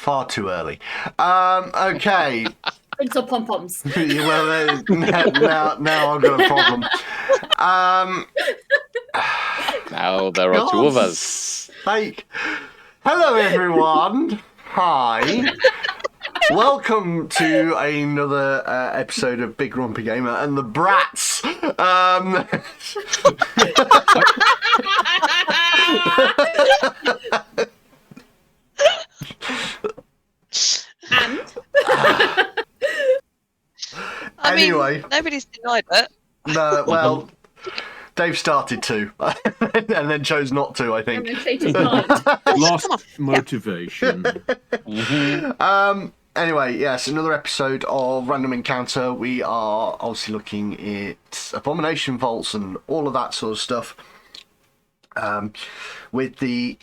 far too early. Okay. Drinks or pom-poms? Well, now I've got a problem. Now there are two of us. Sake. Hello, everyone. Hi. Welcome to another episode of Big Grumpy Gamer and the Brats. Anyway, nobody's denied it. No, well, Dave started to, and then chose not to, I think. Lost motivation. Anyway, yes, another episode of Random Encounter. We are obviously looking at Abomination vaults and all of that sort of stuff. With the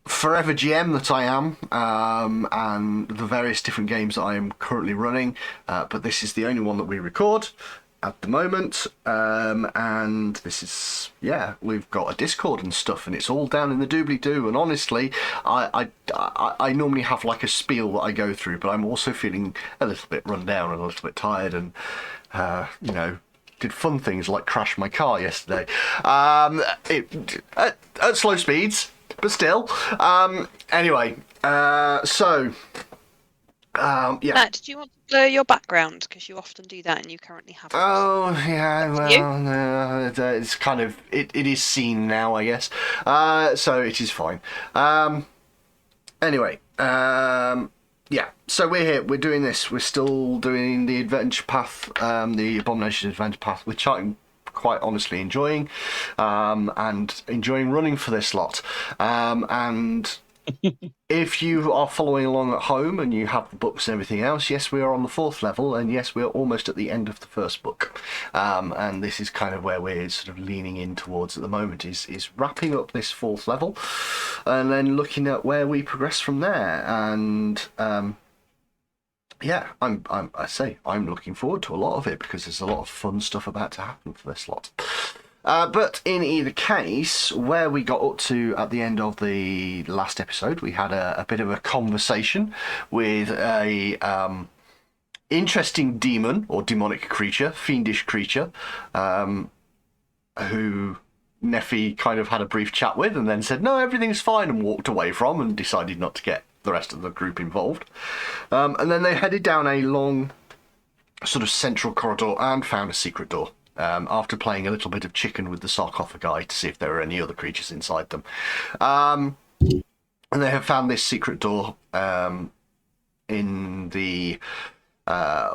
forever GM that I am, and the various different games that I am currently running, but this is the only one that we record at the moment, and this is, we've got a Discord and stuff, and it's all down in the doobly-doo, and honestly, I normally have like a spiel that I go through, but I'm also feeling a little bit run down and a little bit tired, and, did fun things like crash my car yesterday, at slow speeds, but still. Anyway, so... Matt, did you want to blur your background? Because you often do that and you currently have it. Oh, yeah, well, it's kind of... It is seen now, I guess. So it is fine. Anyway, so we're here. We're doing this. We're still doing the Adventure Path, the Abomination Adventure Path, which I'm quite honestly enjoying, and enjoying running for this lot. And... if you are following along at home and you have the books and everything else, yes, we are on the 4th level, and yes, we are almost at the end of the first book. And this is kind of where we're sort of leaning in towards at the moment, is wrapping up this 4th level, and then looking at where we progress from there. And I'm looking forward to a lot of it, because there's a lot of fun stuff about to happen for this lot. But in either case, where we got up to at the end of the last episode, we had a bit of a conversation with a interesting demon or demonic creature, fiendish creature, who Neffy kind of had a brief chat with and then said, no, everything's fine, and walked away from and decided not to get the rest of the group involved. And then they headed down a long sort of central corridor and found a secret door. After playing a little bit of chicken with the sarcophagi to see if there were any other creatures inside them. And they have found this secret door in the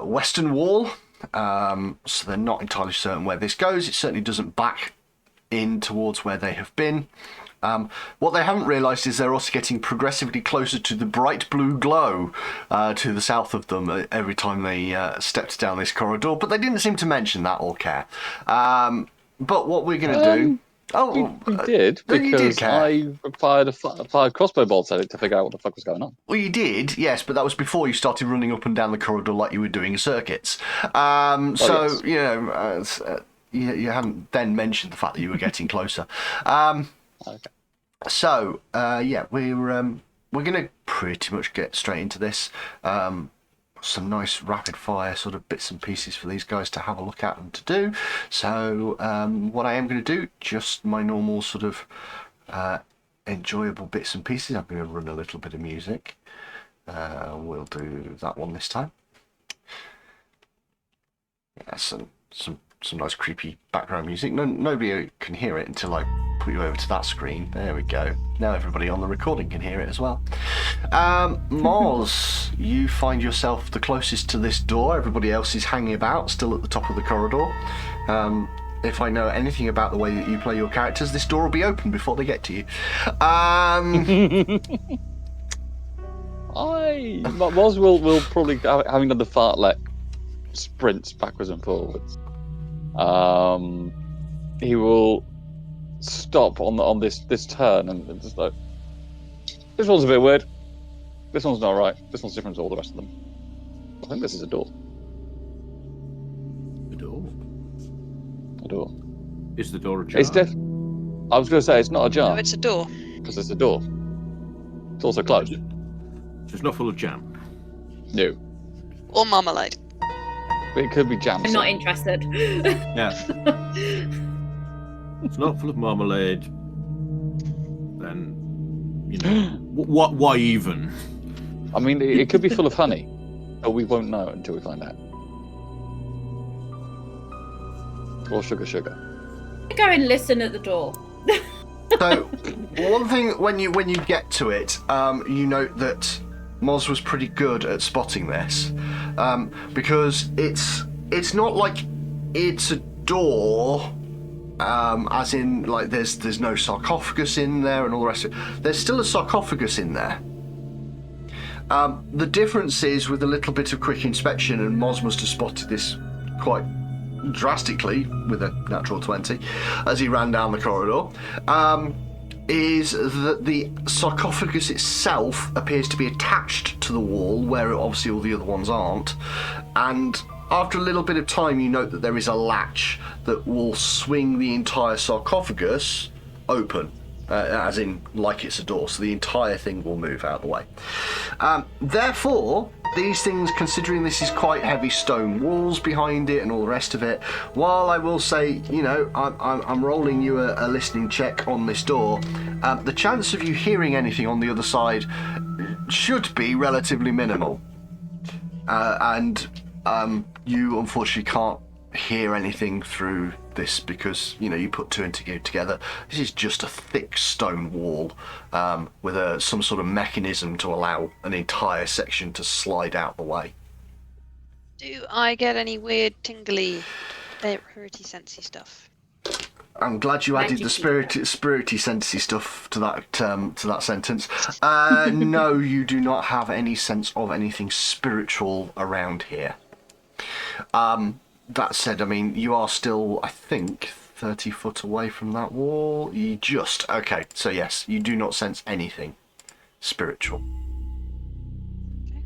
western wall. So they're not entirely certain where this goes. It certainly doesn't back in towards where they have been. What they haven't realised is they're also getting progressively closer to the bright blue glow to the south of them every time they stepped down this corridor, but they didn't seem to mention that or care. But what we're going to do... Oh, you did, because I fired crossbow bolts at it to figure out what the fuck was going on. Well, you did, yes, but that was before you started running up and down the corridor like you were doing circuits. Yes. You hadn't then mentioned the fact that you were getting closer. Okay. So, we're going to pretty much get straight into this. Some nice rapid fire sort of bits and pieces for these guys to have a look at and to do. So, what I am going to do, just my normal sort of enjoyable bits and pieces. I'm going to run a little bit of music. We'll do that one this time. Yeah, some nice creepy background music. Nobody can hear it until I put you over to that screen. There we go. Now everybody on the recording can hear it as well. Moz, you find yourself the closest to this door. Everybody else is hanging about, still at the top of the corridor. If I know anything about the way that you play your characters, this door will be open before they get to you. Moz will probably, having done the fartlek, sprints backwards and forwards. He will stop on this turn and just like, this one's a bit weird. This one's not right. This one's different to all the rest of them. I think this is a door. A door? A door. Is the door ajar? It's I was going to say it's not ajar. No, it's a door. Because it's a door. It's also closed. So it's not full of jam. No. Or marmalade. But it could be jam. I'm not interested. Yeah. It's not full of marmalade. Then, you know, what? Why even? I mean, it could be full of honey, but we won't know until we find out. Or sugar. Go and listen at the door. So, one thing when you get to it, you note that Moz was pretty good at spotting this, because it's not like it's a door, as in like there's no sarcophagus in there and all the rest of it. There's still a sarcophagus in there. The difference is with a little bit of quick inspection, and Moz must have spotted this quite drastically with a natural 20 as he ran down the corridor, is that the sarcophagus itself appears to be attached to the wall, where obviously all the other ones aren't, and after a little bit of time you note that there is a latch that will swing the entire sarcophagus open, as in like it's a door, so the entire thing will move out of the way. Therefore, these things, considering this is quite heavy stone walls behind it and all the rest of it, while I will say, you know, I'm rolling you a listening check on this door, the chance of you hearing anything on the other side should be relatively minimal. And you unfortunately can't hear anything through this because, you know, you put two and two together. This is just a thick stone wall with some sort of mechanism to allow an entire section to slide out the way. Do I get any weird tingly, spirity sensey stuff? I'm glad you added the spirity sensey stuff to that sentence. No, you do not have any sense of anything spiritual around here. That said, I mean, you are still, I think, 30 foot away from that wall. Okay, so yes, you do not sense anything spiritual. Okay.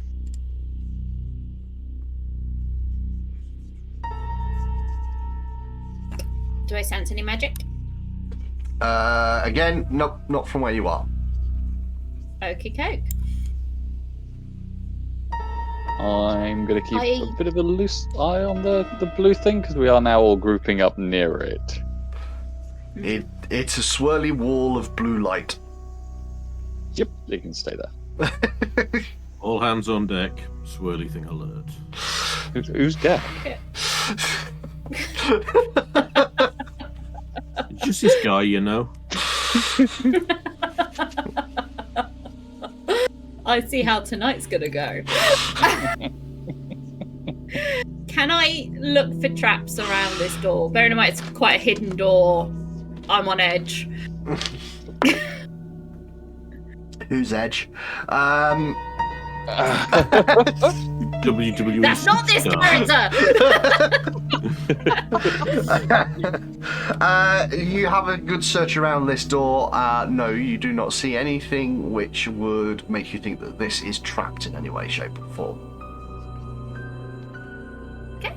Do I sense any magic? Again, nope, not from where you are. Okie coke. I'm going to keep a bit of a loose eye on the blue thing, because we are now all grouping up near it. It's a swirly wall of blue light. Yep, you can stay there. All hands on deck. Swirly thing alert. Who's dead? Just this guy, you know. I see how tonight's gonna go. Can I look for traps around this door? Bearing in mind it's quite a hidden door. I'm on edge. Who's edge? WWE. That's not this character! You have a good search around this door. No, you do not see anything which would make you think that this is trapped in any way, shape, or form. Okay.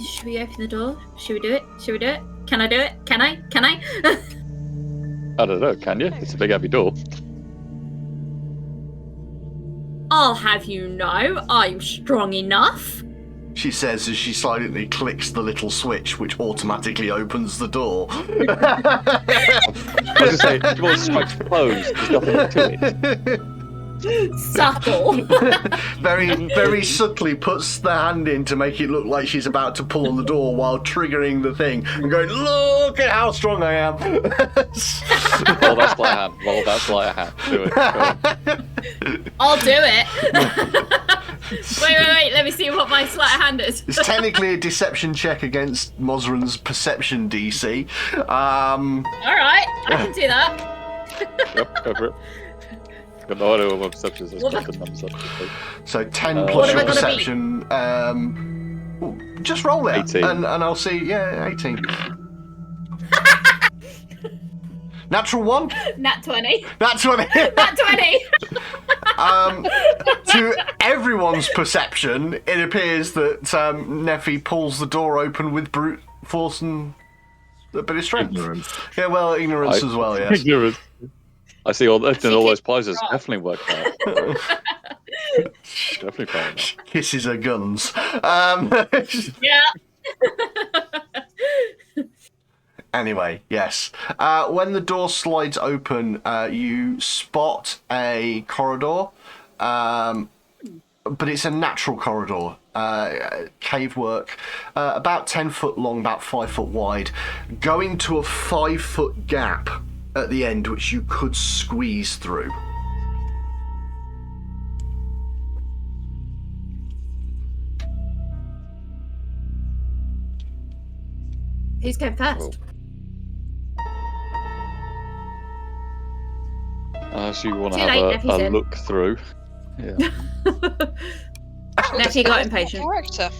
Should we open the door? Should we do it? Can I do it? Can I? I don't know, can you? It's a big heavy door. I'll have you know, I'm strong enough. She says as she silently clicks the little switch which automatically opens the door. I was just saying, if it strikes closed, there's nothing to it. Subtle. Very, very subtly puts the hand in to make it look like she's about to pull on the door while triggering the thing and going, look at how strong I am. Roll that sleight of hand. Do it. Go on. I'll do it. Wait. Let me see what my sleight of hand is. It's technically a deception check against Mosran's perception DC. All right, I can do that. Yep, go for it. Got no idea what perception is. So 10 What plus am your I gonna perception. Just roll it, 18. and I'll see. Yeah, 18. Natural 1. Nat 20. Nat 20. Nat 20. To everyone's perception, it appears that Neffy pulls the door open with brute force and a bit of strength. Ignorance. Yeah, well, ignorance as well, yes. Ignorance. I see all She those kicks prizes rock. definitely worked out. Definitely paying off. Kisses her guns. Yeah. Anyway, yes. When the door slides open, you spot a corridor, but it's a natural corridor. Cave work, about 10 foot long, about 5 foot wide, going to a 5 foot gap at the end, which you could squeeze through. Who's going first? So you want to Too late, have Neffy's a in. look through. Yeah. Neffy got impatient. Character.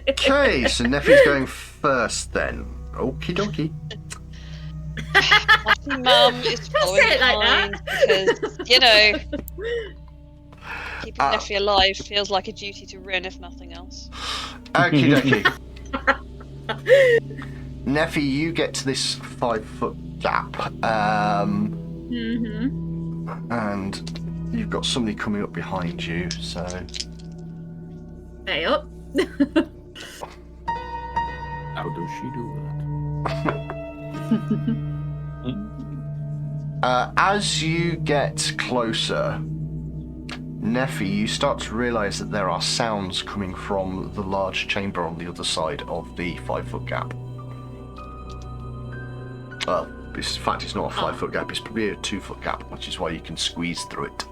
Okay, so Neffy's going first then. Okie dokie. My mum is following say it like behind that. because, you know, keeping Neffy alive feels like a duty to Rin, if nothing else. Okie dokie. Neffy, you get to this 5 foot gap. And you've got somebody coming up behind you, so. Stay up. How does she do that? As you get closer, Neffy, you start to realise that there are sounds coming from the large chamber on the other side of the 5 foot gap. Well, in fact, it's not a 5 foot gap, it's probably a 2 foot gap, which is why you can squeeze through it.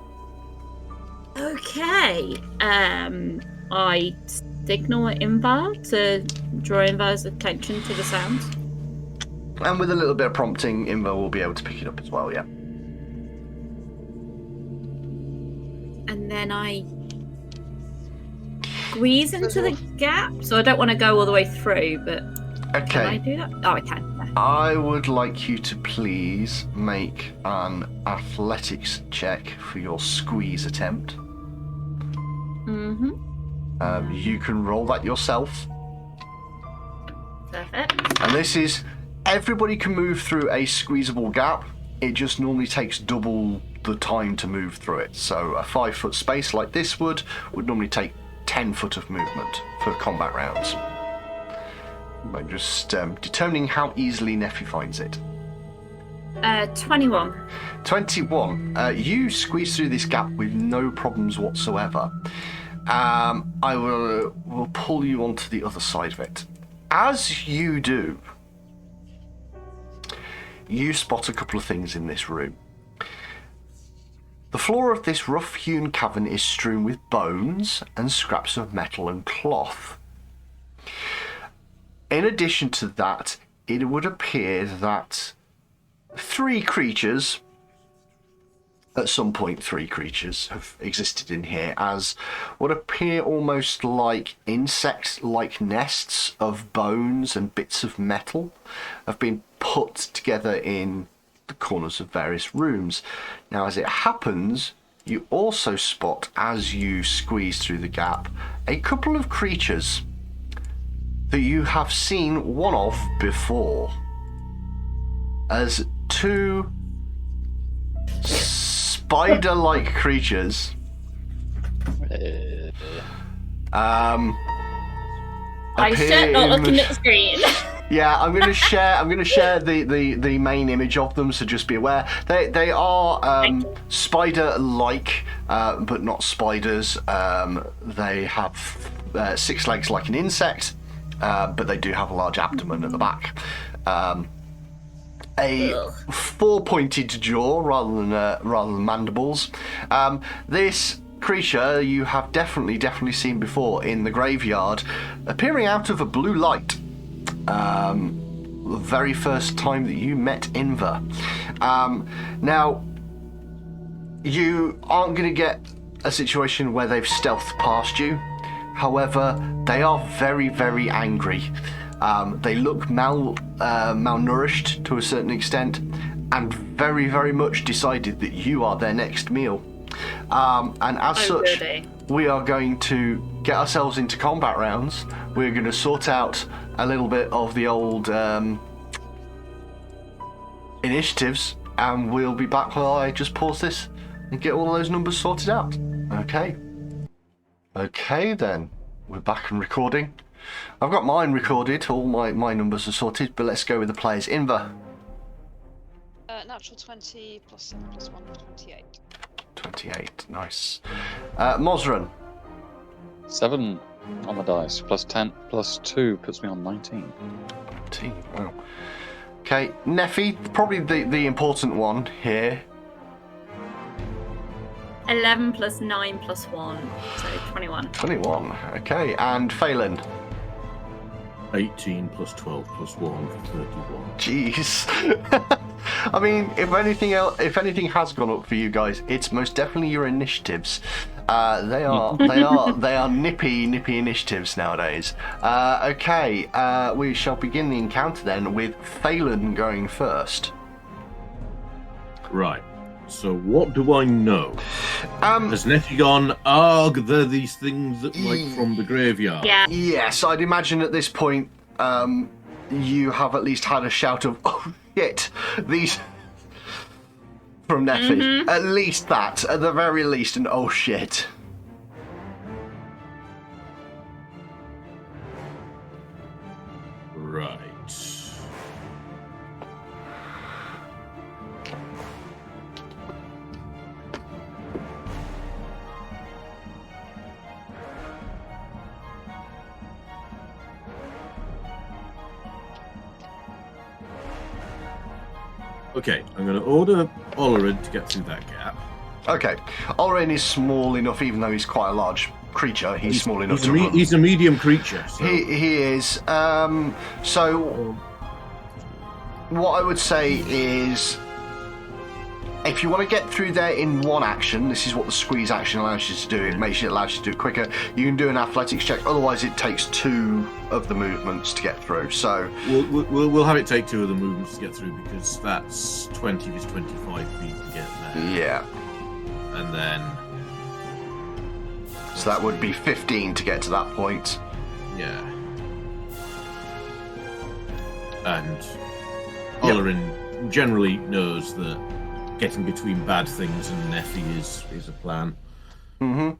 Okay. I signal at Invar to draw Invar's attention to the sounds. And with a little bit of prompting, Inva will be able to pick it up as well, yeah. And then I squeeze into the gap. So I don't want to go all the way through, but can I Okay, do that? Oh, I can. Yeah. I would like you to please make an athletics check for your squeeze attempt. You can roll that yourself. Perfect. And this is, everybody can move through a squeezable gap. It just normally takes double the time to move through it. So a 5 foot space like this would normally take 10 foot of movement for combat rounds. I'm just determining how easily Neffy finds it. 21. 21. You squeeze through this gap with no problems whatsoever. I will pull you onto the other side of it. As you do, you spot a couple of things in this room. The floor of this rough-hewn cavern is strewn with bones and scraps of metal and cloth. In addition to that, it would appear that 3 creatures, at some point 3 creatures, have existed in here as what appear almost like insect-like nests of bones and bits of metal have been put together in the corners of various rooms. Now, as it happens, you also spot, as you squeeze through the gap, a couple of creatures that you have seen one of before, as 2 spider-like creatures I appear shut not in looking the- at the screen. Yeah, I'm going to share the main image of them, so just be aware. They are spider-like, but not spiders. They have 6 legs like an insect, but they do have a large abdomen at the back. A 4-pointed jaw rather than mandibles. This creature you have definitely seen before in the graveyard, appearing out of a blue light. The very first time that you met Inva. Now, you aren't going to get a situation where they've stealthed past you. However, they are very angry. They look malnourished to a certain extent, and very much decided that you are their next meal. And as such, goody. we are going to get ourselves into combat rounds. We're going to sort out a little bit of the old initiatives, and we'll be back while I just pause this and get all those numbers sorted out. Okay. Okay then, we're back and recording. I've got mine recorded, all my numbers are sorted, but let's go with the players. Inver. Natural 20 plus 7 plus 1, 28. 28, nice. Mosran. 7 on the dice, plus 10, plus 2 puts me on 19. 19, wow. Okay, Neffy, probably the important one here. 11 plus 9 plus 1, so 21. 21, okay, and Phelan. 18 plus 12 plus 1, 31. Jeez. I mean, if anything has gone up for you guys, it's most definitely your initiatives. They are nippy initiatives nowadays. Okay, we shall begin the encounter then with Phelan going first. Right. So what do I know? Has Nettie gone, arg, they're these things that like from the graveyard? Yeah. Yes, I'd imagine at this point you have at least had a shout of, oh shit, these from Neffy. Mm-hmm. At least that, at the very least, an oh shit. Right. Okay, I'm going to order Olerin to get through that gap. Okay, Olrain is small enough, even though he's quite a large creature, he's small enough to run. He's a medium creature. So. He is. So, what I would say is, if you want to get through there in one action, this is what the squeeze action allows you to do. It allows you to do it quicker. You can do an athletics check. Otherwise, it takes 2 of the movements to get through. So we'll have it take 2 of the movements to get through because that's 20 to 25 feet to get there. yeah. And then. So that would be 15 to get to that point. Yeah. And Olerin generally knows that getting between bad things and Neffy is a plan. Mm-hmm.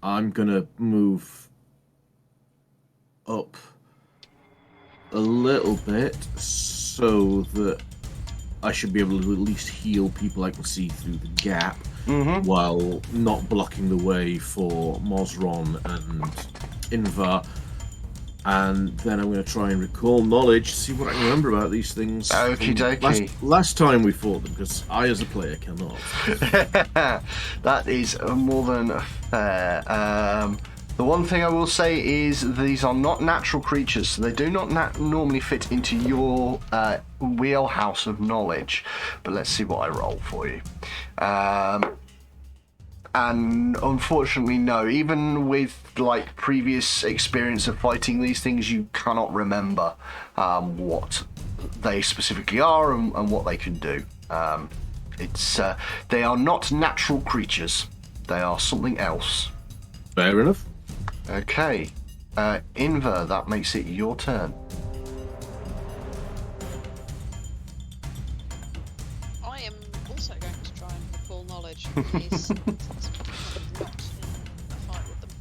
I'm gonna move up a little bit so that I should be able to at least heal people I can see through the gap while not blocking the way for Mosron and Invar. And then I'm going to try and recall knowledge, see what I can remember about these things. Okie dokie. Last time we fought them, because I, as a player, cannot. That is more than fair. The one thing I will say is these are not natural creatures, so they do not normally fit into your wheelhouse of knowledge. But let's see what I roll for you. And unfortunately, no. Even with like previous experience of fighting these things, you cannot remember what they specifically are and what they can do. They are not natural creatures. They are something else. Fair enough. Okay, Inver, that makes it your turn. I am also going to try and recall knowledge. He's not in a fight with them.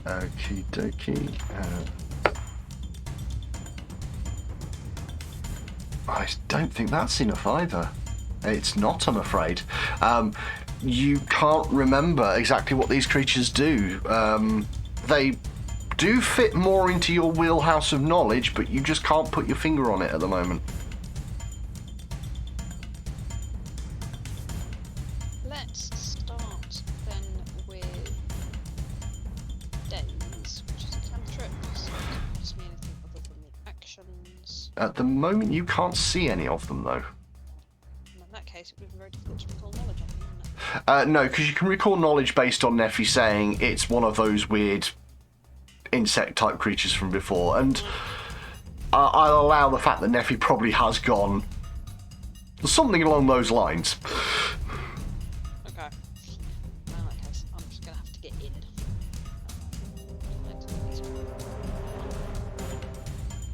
Okie dokie. I don't think that's enough either. It's not, I'm afraid. You can't remember exactly what these creatures do. They do fit more into your wheelhouse of knowledge, but you just can't put your finger on it at the moment. Let's start then with Daze, which is a cantrip, so it doesn't cost me anything other than the actions. At the moment, you can't see any of them, though. And in that case, it would be very difficult to recall knowledge of them, wouldn't it? No, because you can recall knowledge based on Neffy saying it's one of those weird insect-type creatures from before, and I'll allow the fact that Neffy probably has gone something along those lines. Okay. In that case, I'm just going to have to get in.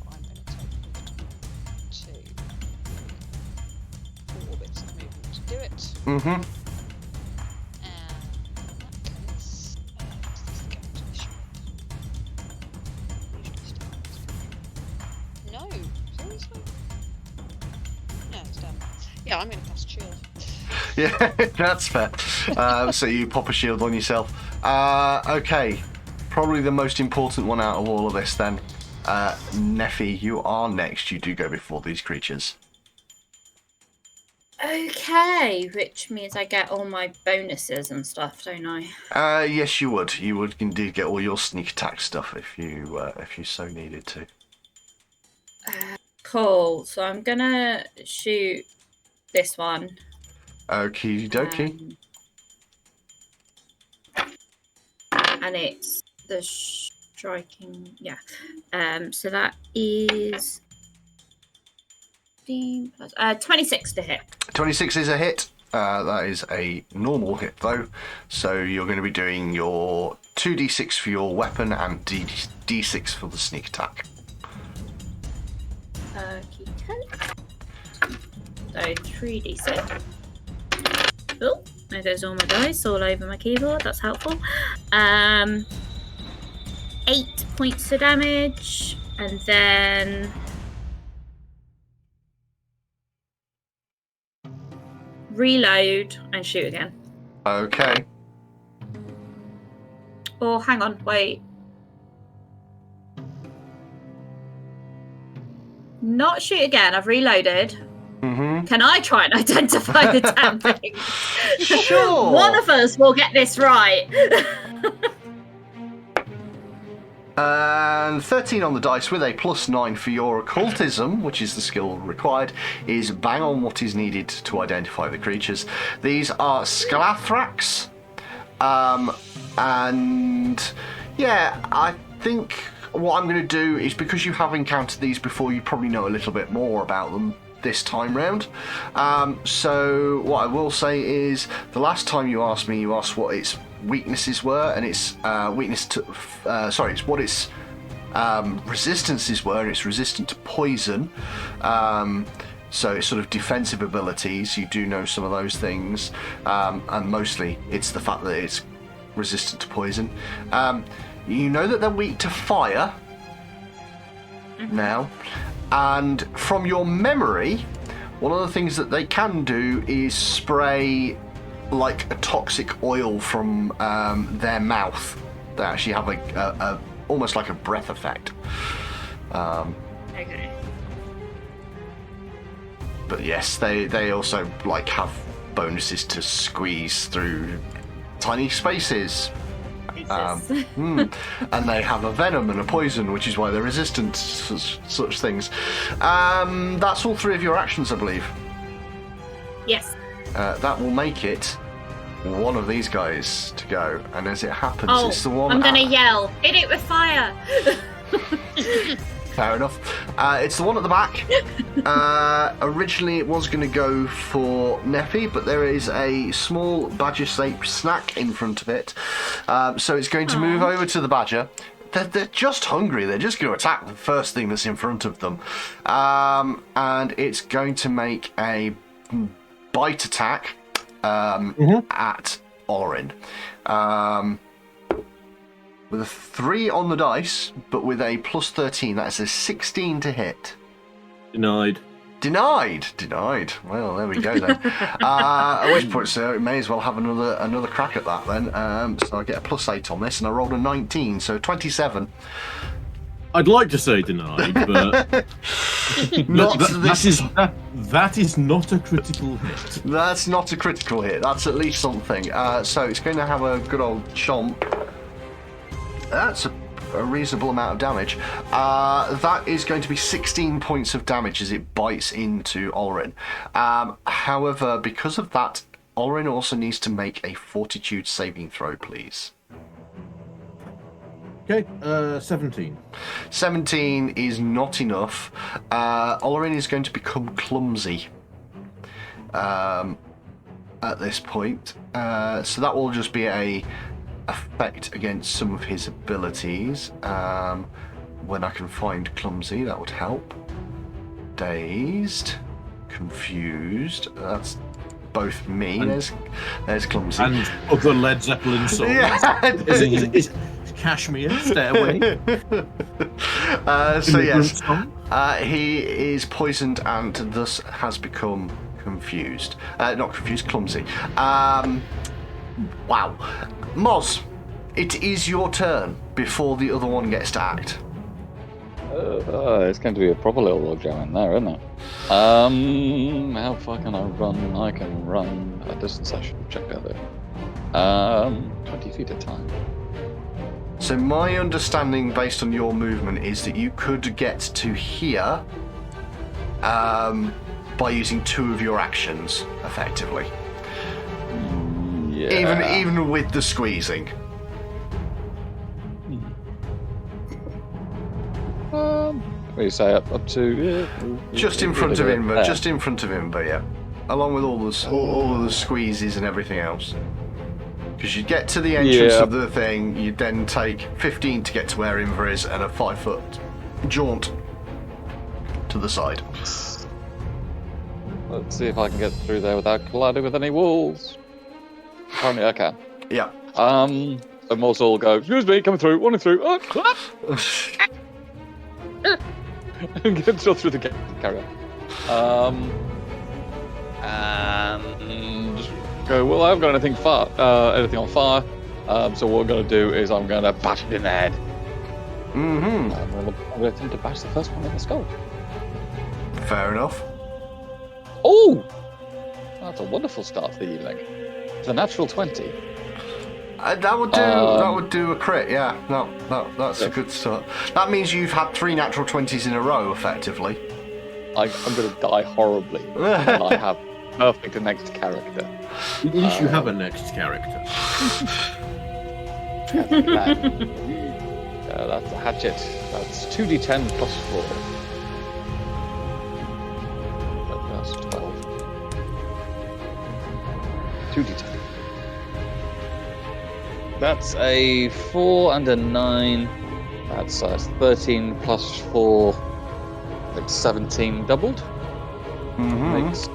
I'm going to take 2. Mm-hmm. And does this go into the shield? Usually starts. No, seriously? No, it's done. Yeah, I'm going to cast shield. Yeah, that's fair. So you pop a shield on yourself. Okay, probably the most important one out of all of this then. Neffy, you are next. You do go before these creatures. Okay, which means I get all my bonuses and stuff, don't I? Yes, you would. You would indeed get all your sneak attack stuff if you so needed to. Cool. So I'm gonna shoot this one. Okie dokie. And it's the striking. Yeah. So that is 15 plus 26 to hit. 26 is a hit. That is a normal hit though. So you're going to be doing your 2d6 for your weapon and d6 for the sneak attack. Okay. So 3d6. Oh, there goes all my dice all over my keyboard. That's helpful. 8 points of damage, and then reload and shoot again. Okay. Oh, hang on, wait. Not shoot again. I've reloaded. Mm-hmm. Can I try and identify the damn thing? Sure. One of us will get this right. And 13 on the dice with a +9 for your occultism, which is the skill required, is bang on what is needed to identify the creatures. These are Scalathrax. And yeah, I think what I'm going to do is, because you have encountered these before, you probably know a little bit more about them this time round. So what I will say is, the last time you asked me, you asked what its weaknesses were, and its it's what its resistances were, and it's resistant to poison. So it's sort of defensive abilities. You do know some of those things, and mostly it's the fact that it's resistant to poison. You know that they're weak to fire now, and from your memory, one of the things that they can do is spray like a toxic oil from their mouth. They actually have a almost like a breath effect. Okay. But yes, they also like have bonuses to squeeze through tiny spaces. And they have a venom and a poison, which is why they're resistant to such things. That's all 3 of your actions, I believe. Yes. That will make it one of these guys to go, and as it happens, it's the one. I'm gonna yell, hit it with fire. Fair enough. It's the one at the back. Originally, it was going to go for Neffy, but there is a small badger-shaped snack in front of it. So it's going to move over to the badger. They're just hungry. They're just going to attack the first thing that's in front of them. And it's going to make a bite attack at Olorin. With a 3 on the dice, but with a +13, that's a 16 to hit. Denied. Denied. Well, there we go then. At which point, sir, it may as well have another crack at that then. So I get a +8 on this, and I rolled a 19, so 27. I'd like to say denied, but that is not a critical hit. That's not a critical hit. That's at least something. So it's going to have a good old chomp. That's a reasonable amount of damage. That is going to be 16 points of damage as it bites into Olorin. However, because of that, Olorin also needs to make a fortitude saving throw, please. Okay, 17. 17 is not enough. Olorin is going to become clumsy at this point. So that will just be a effect against some of his abilities. When I can find clumsy, that would help. Dazed, confused. That's both me. And- There's Clumsy. And other Led Zeppelin songs. Yeah. Is Kashmir, Stairway? So Immigrant yes, song? he is poisoned and thus has become confused. Not confused, clumsy. Wow. Moz, it is your turn before the other one gets to act. It's going to be a proper little logjam in there, isn't it? How far can I run? I can run a distance. I should check that there. 20 feet at a time. So my understanding, based on your movement, is that you could get to here by using 2 of your actions, effectively. Yeah. Even with the squeezing. What do you say? Up to Just in front of Inver. Just in front of Inver, yeah. Along with all of the squeezes and everything else. Because you get to the entrance of the thing, you then take 15 to get to where Inver is, and a 5-foot jaunt to the side. Let's see if I can get through there without colliding with any walls. Apparently I can. Yeah. And Moz will go, excuse me, coming through, running through, and get through the gate. Carry on. And go, well, I haven't got anything on fire. So what I'm going to do is I'm going to bash it in the head. Mm-hmm. I'm going to attempt to bash the first one in the skull. Fair enough. Oh! That's a wonderful start to the evening. It's a natural 20. That would do. That would do a crit. Yeah. No, that's a good start. That means you've had 3 natural 20s in a row, effectively. I'm going to die horribly. And I have perfect next character. At least you have a next character. That's a hatchet. That's 2d10 plus 4. That's 12. 2d10. That's a 4 and a 9. That's 13 plus 4. That's 17 doubled. Mm-hmm. Makes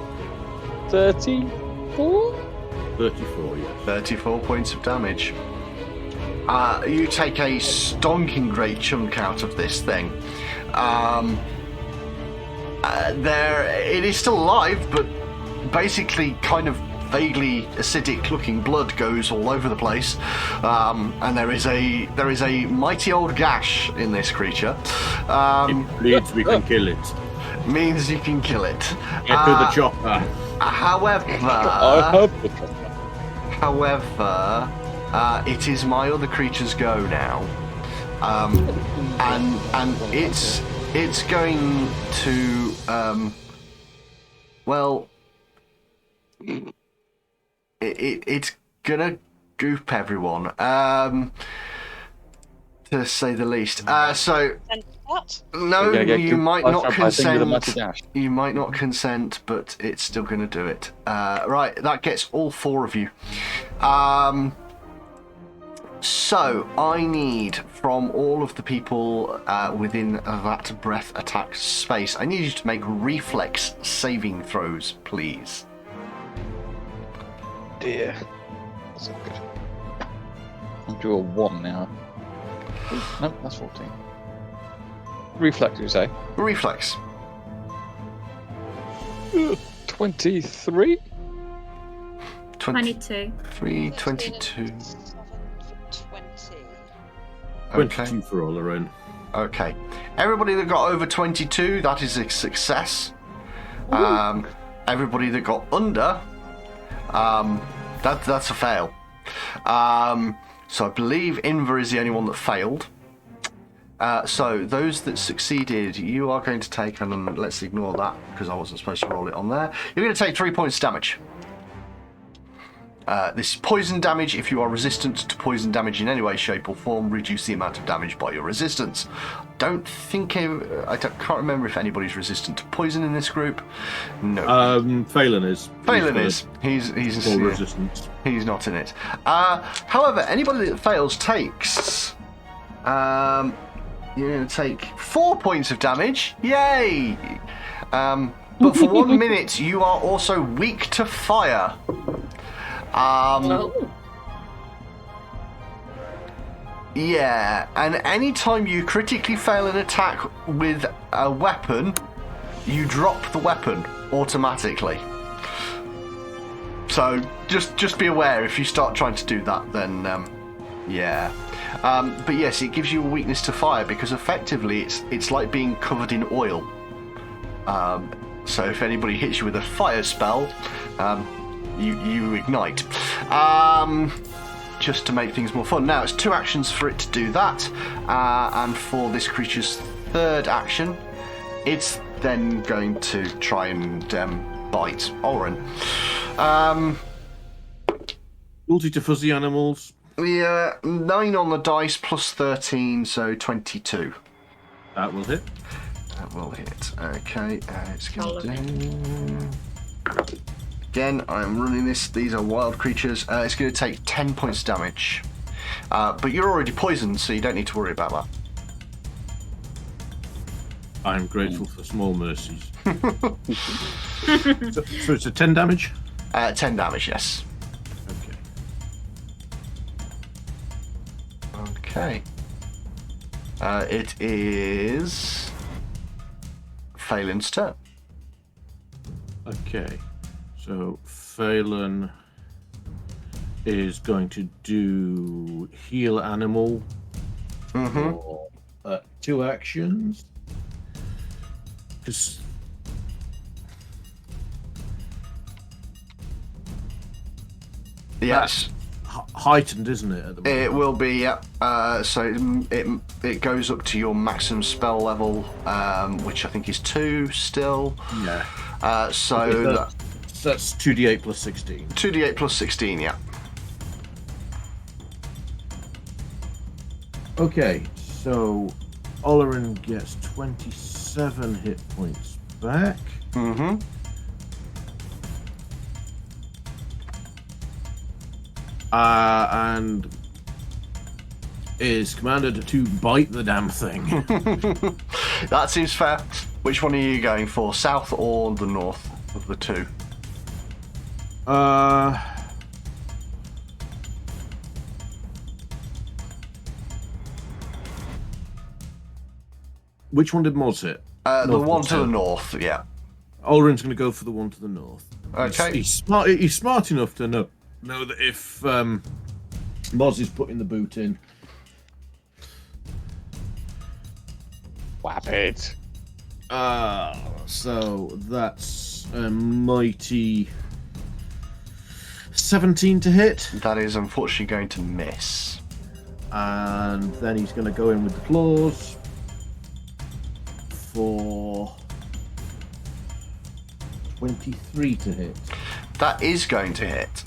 34? 34, yes. 34 points of damage. You take a stonking great chunk out of this thing. It is still alive, but basically kind of vaguely acidic looking blood goes all over the place, and there is a mighty old gash in this creature. It bleeds, we can kill it. Means you can kill it. Get to the chopper. However, I hope the chopper. However, it is my other creature's go now, and it's going to well, it's gonna goop everyone, to say the least. So. And what? No, you might not consent. Dash. You might not consent, but it's still going to do it. Right, that gets all 4 of you. So I need from all of the people within that breath attack space, I need you to make reflex saving throws, please. Dear. That's not good. I'll do a 1 now. No, that's 14. Reflex, you say? Reflex. 23? 22. 3, 22. 7 for 20. Okay. 22 for all around. Okay. Everybody that got over 22, that is a success. Everybody that got under, that's a fail. So I believe Inver is the only one that failed. So those that succeeded, you are going to take, and let's ignore that because I wasn't supposed to roll it on there. You're going to take 3 points damage. This is poison damage. If you are resistant to poison damage in any way, shape, or form, reduce the amount of damage by your resistance. I can't remember if anybody's resistant to poison in this group. No. Phelan is. Phelan is. He's Full resistance. He's not in it. However, anybody that fails takes. You're going to take 4 points of damage. Yay! But for 1 minute, you are also weak to fire. Oh. Yeah, and anytime you critically fail an attack with a weapon, you drop the weapon automatically. So just be aware if you start trying to do that, then yeah. But yes, it gives you a weakness to fire because effectively it's like being covered in oil. So if anybody hits you with a fire spell, you ignite. Just to make things more fun. Now it's 2 actions for it to do that, and for this creature's 3rd action, it's then going to try and bite Oren. Multi to fuzzy animals. Yeah, 9 on the dice plus 13, so 22. That will hit. That will hit. Okay, it's going to do... Again, I'm running this. These are wild creatures. It's going to take 10 points damage. But you're already poisoned, so you don't need to worry about that. I'm grateful for small mercies. so it's a 10 damage? 10 damage, yes. Okay. Okay. It is Phelan's turn. Okay. So Phelan is going to do heal animal for 2 actions. Because Yes. heightened, isn't it? At the moment? It will be, yeah. So it goes up to your maximum spell level, which I think is 2 still. Yeah. So That's 2d8 plus 16. 2d8 plus 16, yeah. Okay, so Olerin gets 27 hit points back. Mm-hmm. And is commanded to bite the damn thing. That seems fair. Which one are you going for, south or the north of the 2? Which one did Moz hit? The one to the north, yeah. Olrin's going to go for the one to the north. Okay. He's smart enough to know that if Moz is putting the boot in. Whap it. So that's a mighty 17 to hit. That is unfortunately going to miss. And then he's going to go in with the claws for 23 to hit. That is going to hit.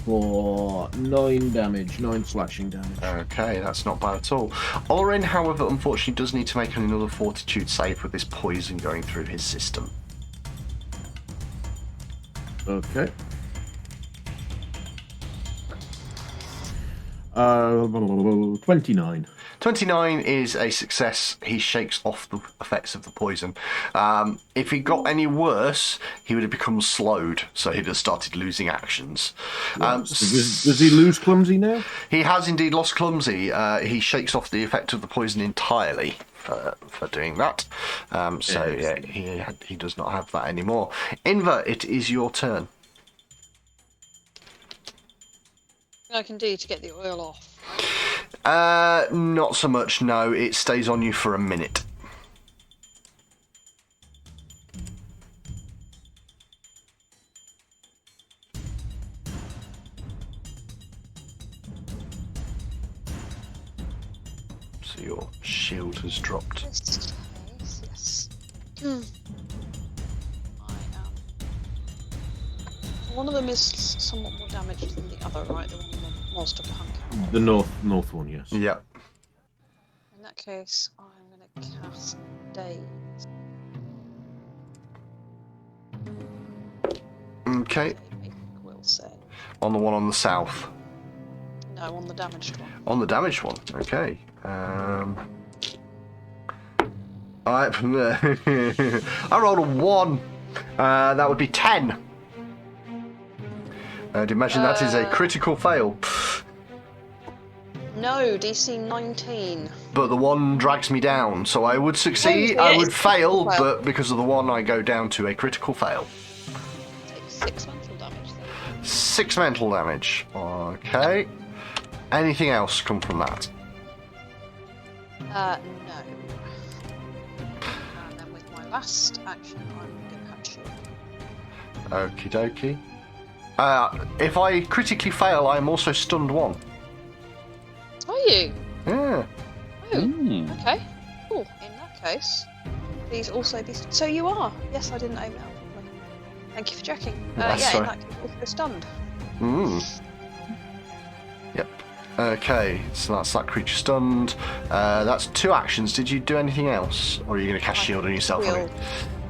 For 9 damage, 9 slashing damage. Okay, that's not bad at all. Orin, however, unfortunately does need to make another fortitude save with this poison going through his system. Okay. 29. 29 is a success. He shakes off the effects of the poison. If he got any worse, he would have become slowed, so he'd have started losing actions. Does he lose clumsy now? He has indeed lost clumsy. He shakes off the effect of the poison entirely for doing that. So yeah, he does not have that anymore. Inver, it is your turn. I can do to get the oil off. Not so much, no. It stays on you for a minute. So your shield has dropped. This case, yes. I am. One of them is somewhat more damaged than the other, right? The one the monster punk. The north one, yes. Yeah. In that case, I'm going to cast Daze. Okay. Make a will save. On the one on the south. No, on the damaged one. On the damaged one. Okay. I rolled a 1. That would be 10. I'd imagine that is a critical fail. No, DC 19. But the 1 drags me down, so I would succeed. Oh, yeah, I would it's a critical fail, fail. but because of the 1, I go down to a critical fail. Take 6 mental damage then. 6 mental damage. Okay. Anything else come from that? No. And then with my last action, I'm gonna have shield. Okie dokie. If I critically fail, I am also stunned 1. Are you? Yeah. Oh, Mm. okay. Cool. In that case, please also be. So you are. Yes, I didn't aim it out properly. Thank you for checking. That's Yeah, in right. that case, also stunned. Yep. Okay, so that's that creature stunned. That's 2 actions. Did you do anything else? Or are you going to cast shield on yourself? Will.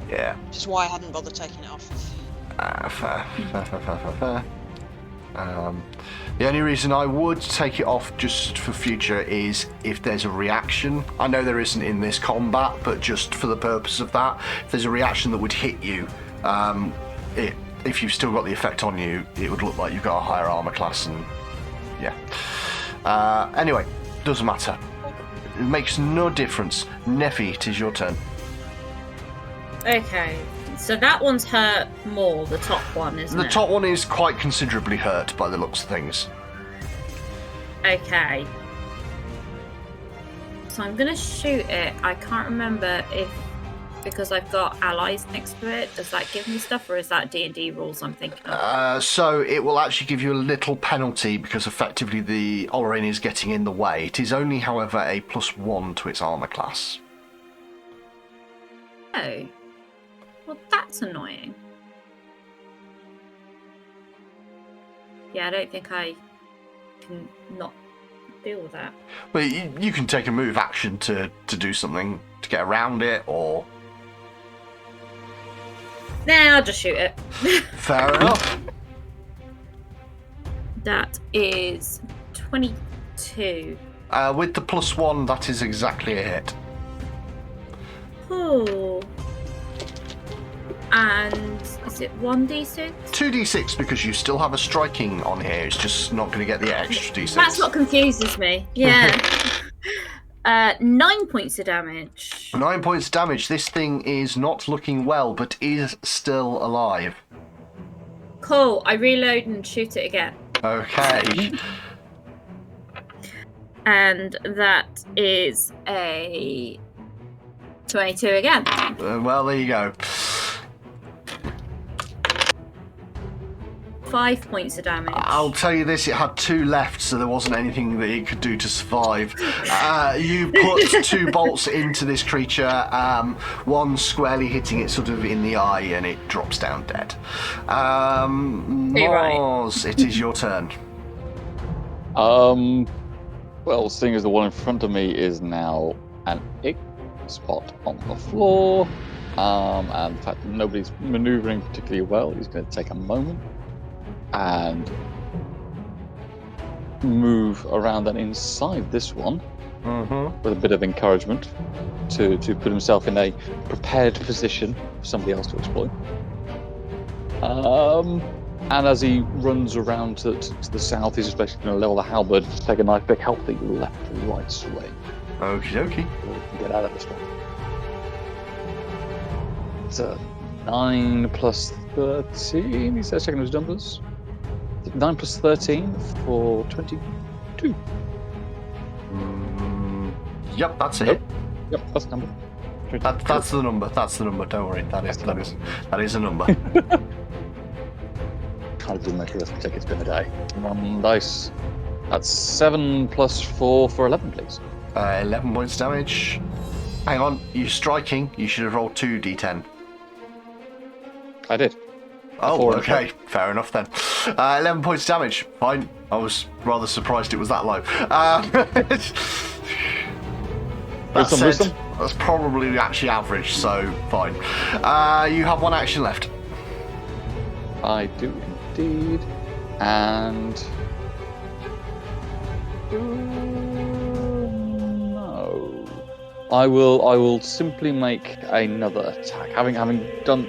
Yeah. Which is why I hadn't bothered taking it off. Fair. The only reason I would take it off just for future is if there's a reaction. I know there isn't in this combat, but just for the purpose of that, if there's a reaction that would hit you, if you've still got the effect on you, it would look like you've got a higher armor class, and yeah. Anyway, doesn't matter. It makes no difference. Neffy, it is your turn. Okay, so that one's hurt more, the top one, isn't The it? top one is quite considerably hurt by the looks of things. Okay. So I'm gonna shoot it. I can't remember if, because I've got allies next to it, does that give me stuff, or is that D&D rules I'm thinking of? So it will actually give you a little penalty because effectively the Olrain is getting in the way. It is only, however, a +1 to its armor class. Oh. Well, that's annoying. Yeah, I don't think I can not deal with that. Well, you can take a move action to do something to get around it, or... Nah, I'll just shoot it. Fair enough. That is 22. With the +1, that is exactly a hit. Oh. And is it 1d6? 2d6 because you still have a striking on here. It's just not going to get the extra d6. That's what confuses me. Yeah. 9 points of damage. 9 points damage. This thing is not looking well, but is still alive. Cool. I reload and shoot it again. Okay. And that is a 22 again. Well, there you go. 5 points of damage. I'll tell you this, it had 2 left, so there wasn't anything that it could do to survive. You put 2 bolts into this creature, one squarely hitting it sort of in the eye, and it drops down dead. Mars, it is your turn. Well, seeing as the one in front of me is now an ick spot on the floor, and the fact that nobody's maneuvering particularly well, he's going to take a moment and move around and inside this one with a bit of encouragement to put himself in a prepared position for somebody else to exploit. And as he runs around to the south, he's just basically going to level the halberd, take a nice big healthy left and right swing. Okie dokie. So we can get out of this one. It's a 9 plus 13. He says checking his numbers. 9 plus 13 for 22. Yep, that's it. Yep, that's the number. That's the number. That's the number. Don't worry. That is a number. I did make a check. It's been a day. One dice. That's 7 plus 4 for 11, please. 11 points damage. Hang on, you're striking. You should have rolled 2d10. I did. Oh, 4 and okay. Fair enough then. 11 points damage. Fine. I was rather surprised it was that low. That said, Wisdom? that's probably actually average, so fine. You have 1 action left. I do indeed. And no. I will simply make another attack. Having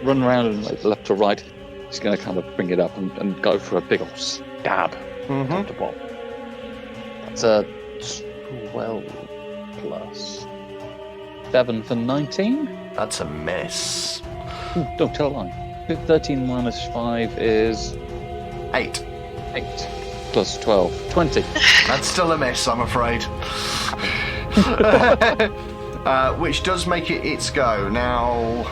run around and like left to right, he's going to kind of bring it up and go for a big old stab top to bottom. That's a 12 plus 7 for 19. That's a miss. Ooh, don't tell a lie. 13 minus 5 is 8. 8 plus 12, 20. That's still a miss, I'm afraid. Which does make it its go. Now,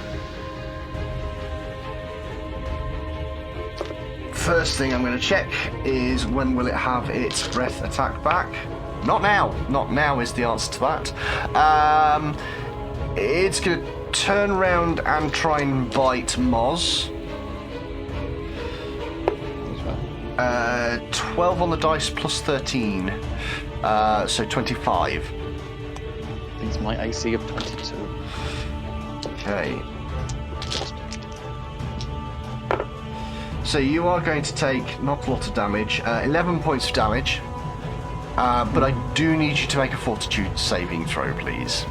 first thing I'm going to check is when will it have its breath attack back? Not now. Not now is the answer to that. It's going to turn around and try and bite Moz. 12 on the dice plus 13. So 25. I think it's my AC of 22. Okay. So you are going to take not a lot of damage, 11 points of damage. But I do need you to make a fortitude saving throw, please.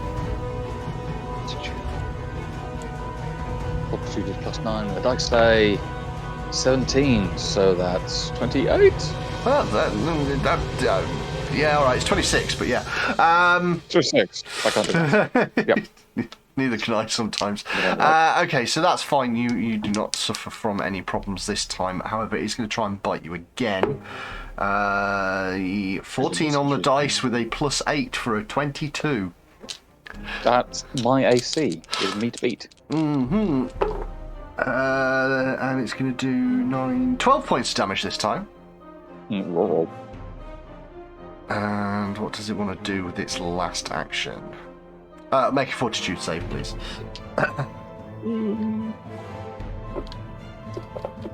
Fortitude is plus 9. The dice say 17, so that's 28. Well, yeah, all right, it's 26, but yeah. 26. I can't do that. Yep. Neither can I sometimes. Okay, so that's fine. You do not suffer from any problems this time. However, it's going to try and bite you again. 14 on the dice with a plus 8 for a 22. That's my AC. Is me to beat. Mm-hmm. And it's going to do 12 points of damage this time. Roll. And what does it want to do with its last action? Make a fortitude save, please.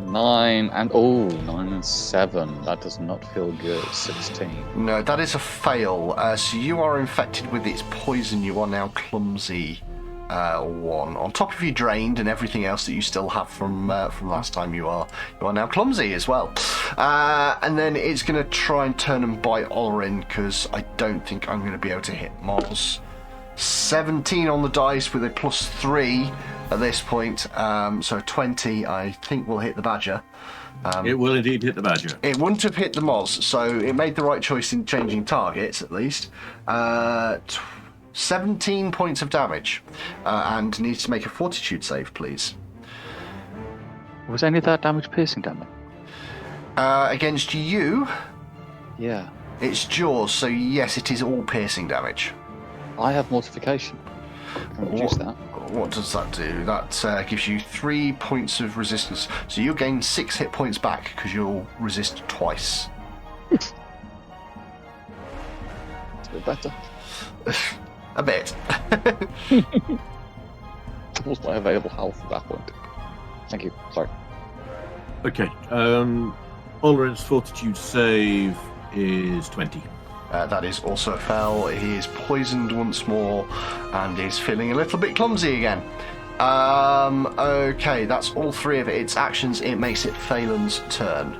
9 and 7. That does not feel good. 16. No, that is a fail. So you are infected with its poison. You are now clumsy. 1. On top of you drained and everything else that you still have from last time, you are now clumsy as well. And then it's going to try and turn and bite Olrin because I don't think I'm going to be able to hit Moz. 17 on the dice with a plus 3 at this point. So 20 I think will hit the badger. It will indeed hit the badger. It wouldn't have hit the Moz, so it made the right choice in changing targets at least. 17 points of damage, and needs to make a fortitude save, please. Was any of that damage piercing damage? Against you, Yeah. it's jaws, so yes, it is all piercing damage. I have mortification. Can reduce that. What does that do? That gives you 3 points of resistance, so you'll gain 6 hit points back because you'll resist twice. It's a bit better. A bit. What's my available health at that point? Thank you. Sorry. Okay. Olrin's fortitude save is 20. That is also a fail. He is poisoned once more and is feeling a little bit clumsy again. Okay, that's all 3 of its actions. It makes it Phelan's turn.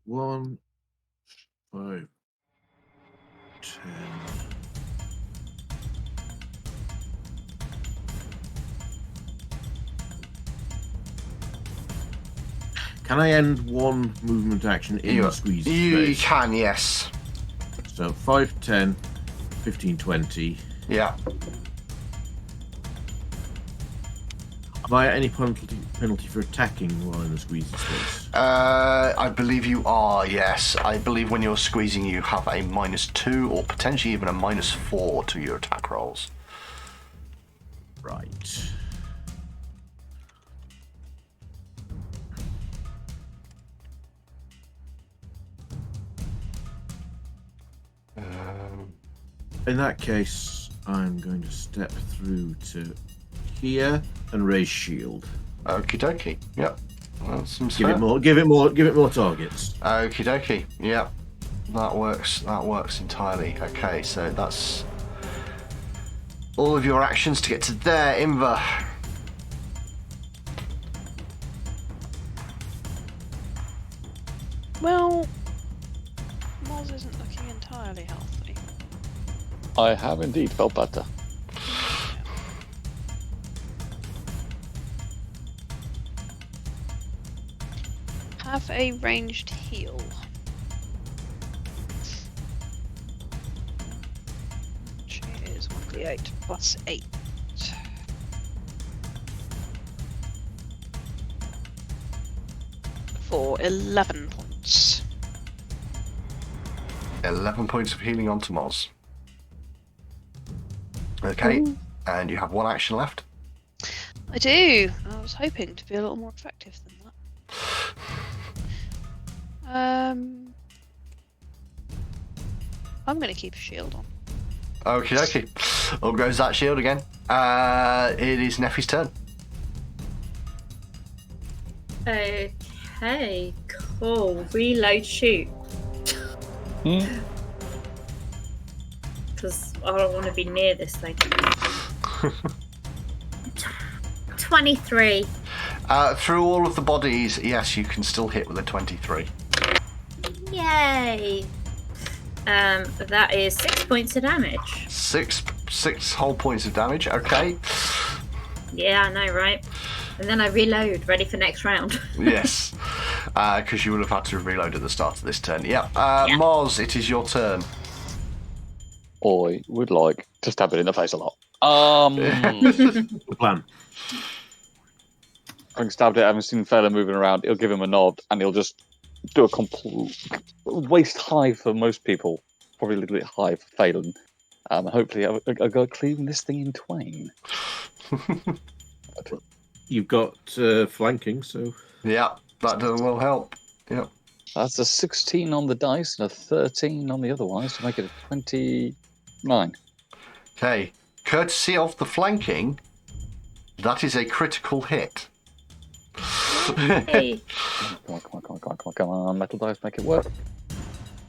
One, 5, 10. Can I end one movement action in the squeeze You space? can, yes. So 5, 10, 15, 20. Yeah. Am I at any penalty for attacking while in the squeeze space? I believe you are, yes. I believe when you're squeezing, you have a -2 or potentially even a -4 to your attack rolls. Right. In that case, I'm going to step through to here and raise shield. Okie dokie. Yep. That seems Give fair. it more targets. Okie dokie. Yep. That works. That works entirely. Okay, so that's all of your actions to get to there, Inver. Well, Moz isn't looking entirely healthy. I have indeed felt better. Have a ranged heal. Which is 1d8 plus 8. For 11 points. 11 points of healing onto Moz. Okay, and you have one action left. I do. I was hoping to be a little more effective than that. I'm going to keep a shield on. Okie dokie. Up goes that shield again. It is Neffy's turn. Okay, cool. Reload, shoot. Because I don't want to be near this thing. 23. Through all of the bodies, yes, you can still hit with a 23. Yay! That is 6 points of damage. Six whole points of damage. Okay. Yeah, I know, right? And then I reload, ready for next round. Yes. Because you would have had to reload at the start of this turn. Yep. Moz, it is your turn. I would like to stab it in the face a lot. The plan. Having stabbed it, having seen Fela moving around, he'll give him a nod and he'll just do a complete waist high for most people, probably a little bit high for Phelan. Hopefully, I'll go clean this thing in twain. You've got flanking, so Yeah, that will help. Yep. That's a 16 on the dice and a 13 on the otherwise to make it a 29. Okay. Courtesy of the flanking, that is a critical hit. Hey. Come on, metal dice, make it work.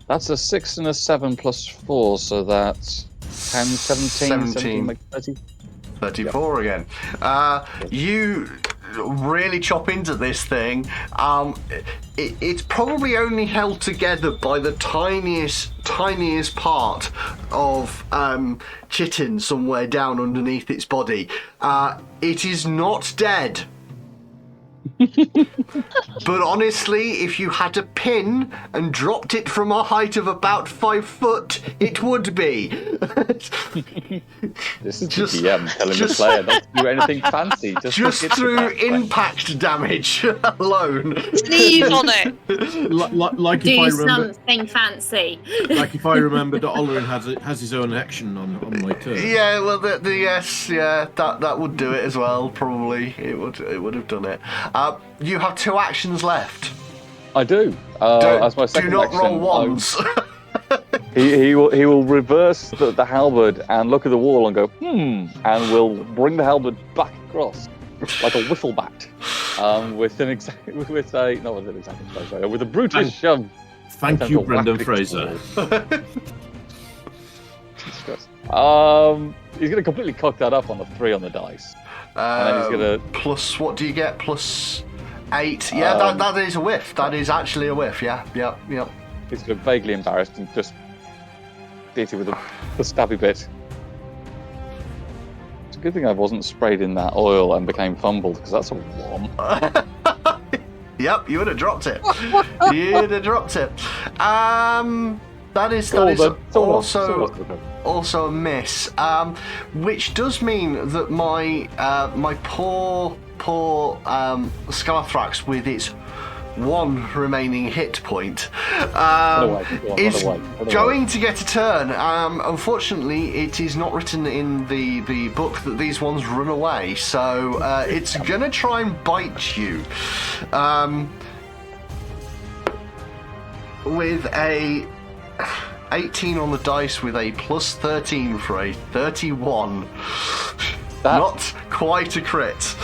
That's a 6 and a 7 plus 4, so that's 10, 17 make 30. 34 again. You really chop into this thing. It's probably only held together by the tiniest part of chitin somewhere down underneath its body. It is not dead. But honestly, if you had a pin and dropped it from a height of about 5 foot, it would be. This is just, the DM telling the player not to do anything fancy. Just through impact damage alone. Sneeze on it! Like Do if I remember, something fancy. like if I remember that Olerin has his own action on my turn. Yeah, well, yes, yeah, that would do it as well. Probably it would have done it. You have 2 actions left. I do. As my second do not action, roll ones. He will reverse the halberd and look at the wall and go, and will bring the halberd back across like a wiffle bat with a brutish shove. Thank you, Brendan Fraser. He's going to completely cock that up on the 3 on the dice. And then he's going to... Plus, what do you get? Plus 8. Yeah, that is a whiff. That is actually a whiff, yeah. Yep. He's going to vaguely embarrassed and just beat it with the stabby bit. It's a good thing I wasn't sprayed in that oil and became fumbled, because that's a womp. Yep, you would have dropped it. You'd have dropped it. That is also a miss, which does mean that my poor Scarthrax with its 1 remaining hit point is going to get a turn. Unfortunately, it is not written in the book that these ones run away, so it's going to try and bite you. With a 18 on the dice with a plus 13 for a 31. Not quite a crit.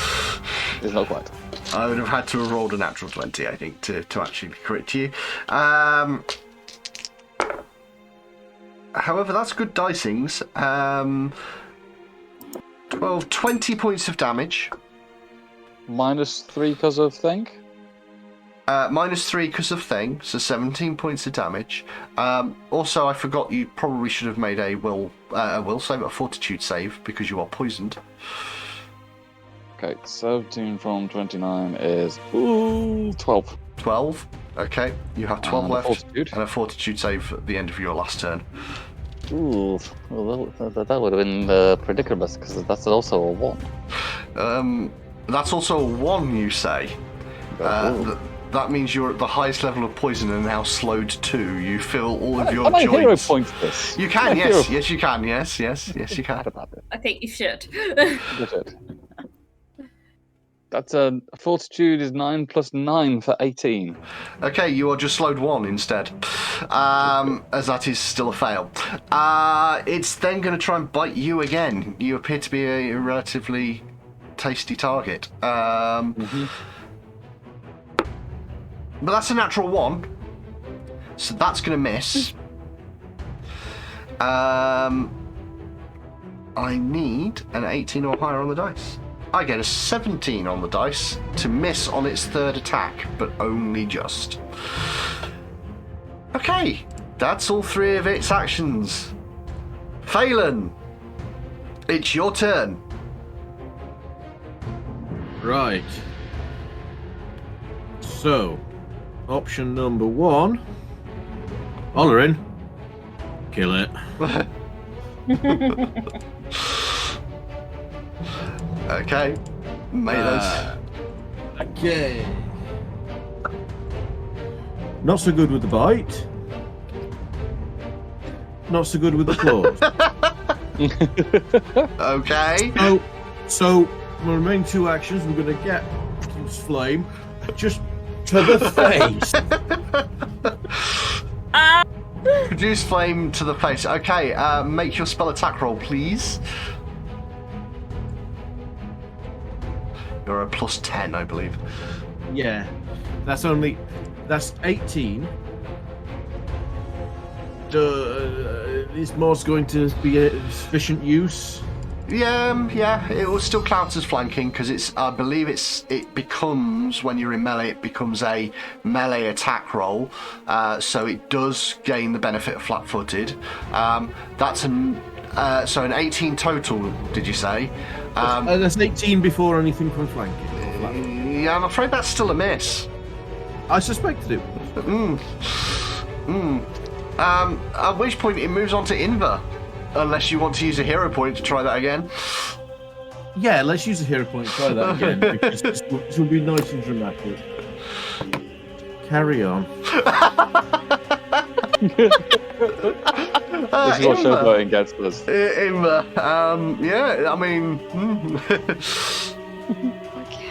It's not quite. I would have had to have rolled a natural 20, I think, to actually crit you. However, that's good dicings. 12, 20 points of damage. -3 because of thing. -3 because of thing, so 17 points of damage. Also, I forgot you probably should have made a will save, a fortitude save, because you are poisoned. Okay, 17 from 29 is 12. 12. Okay, you have 12 And a left, fortitude. and a fortitude save at the end of your last turn. Ooh, well, that would have been predicament because that's also a 1. That's also a 1, you say. That means you're at the highest level of poison and now slowed 2. You feel all of your Can I joints. hero point this? You can, yes, yes, you can, yes, you can. I think you should. That's it. That's a fortitude is 9 plus 9 for 18. Okay, you are just slowed 1 instead, as that is still a fail. It's then going to try and bite you again. You appear to be a relatively tasty target. But that's a natural 1, so that's going to miss. I need an 18 or higher on the dice. I get a 17 on the dice to miss on its third attack, but only just. Okay, that's all 3 of its actions. Phelan, it's your turn. Right. So, option number 1. Hollering. Kill it. Okay, make those. Okay. Not so good with the bite. Not so good with the claws. Okay. So my remaining 2 actions, we're going to get this flame just to the face. Produce flame to the face. Okay, make your spell attack roll, please. You're a plus 10, I believe. Yeah, that's 18. Is Moss going to be a sufficient use? Yeah, it will still count as flanking because I believe it becomes, when you're in melee, it becomes a melee attack roll, so it does gain the benefit of flat-footed. That's an 18 total, did you say? That's 18 before anything from flanking. Yeah, I'm afraid that's still a miss. I suspected it was. At which point it moves on to Inver, unless you want to use a hero point to try that again. Yeah, let's use a hero point and try that again, because this will be nice and dramatic. Carry on. This is what showboating gets us. Inver, yeah, I mean...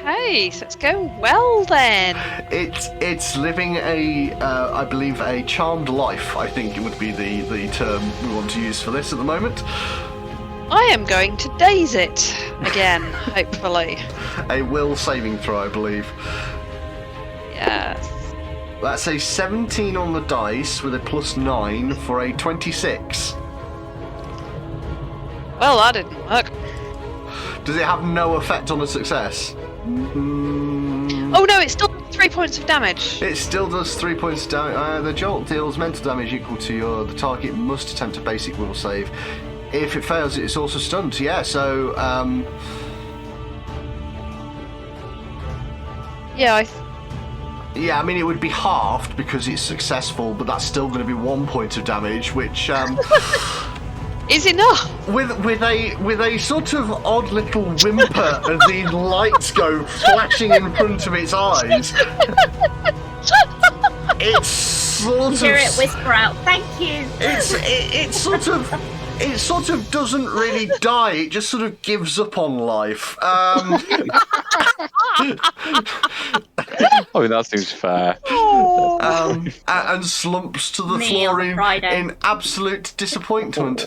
Okay, so it's going well then. It's living I believe, a charmed life, I think it would be the term we want to use for this at the moment. I am going to daze it again, hopefully. A will saving throw, I believe. Yes. That's a 17 on the dice with a plus 9 for a 26. Well, that didn't work. Does it have no effect on a success? Oh no, it still does 3 points of damage. It still does 3 points of damage. The jolt deals mental damage equal to the target must attempt a basic will save. If it fails, it's also stunned. Yeah, so Yeah, yeah, I mean it would be halved because it's successful, but that's still going to be 1 point of damage, which is enough. with a sort of odd little whimper as the lights go flashing in front of its eyes. It's sort Hear of it whisper out, "Thank you." it sort of doesn't really die. It just sort of gives up on life. I mean, that seems fair. And slumps to the Me floor on Friday. in absolute disappointment.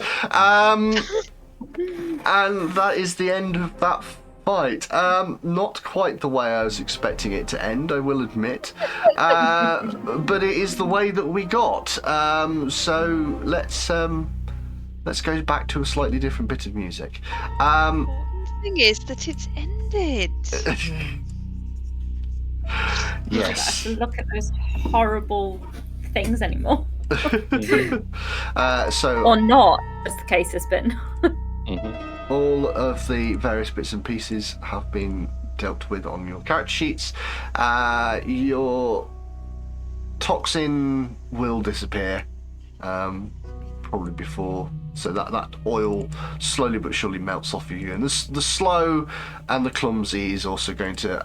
And that is the end of that fight. Not quite the way I was expecting it to end, I will admit. But it is the way that we got. So let's go back to a slightly different bit of music. The thing is that it's ended. Yes. I don't have to look at those horrible things anymore. Or not, as the case has been. All of the various bits and pieces have been dealt with on your character sheets. Your toxin will disappear, probably before, so that oil slowly but surely melts off of you, and the slow and the clumsy is also going to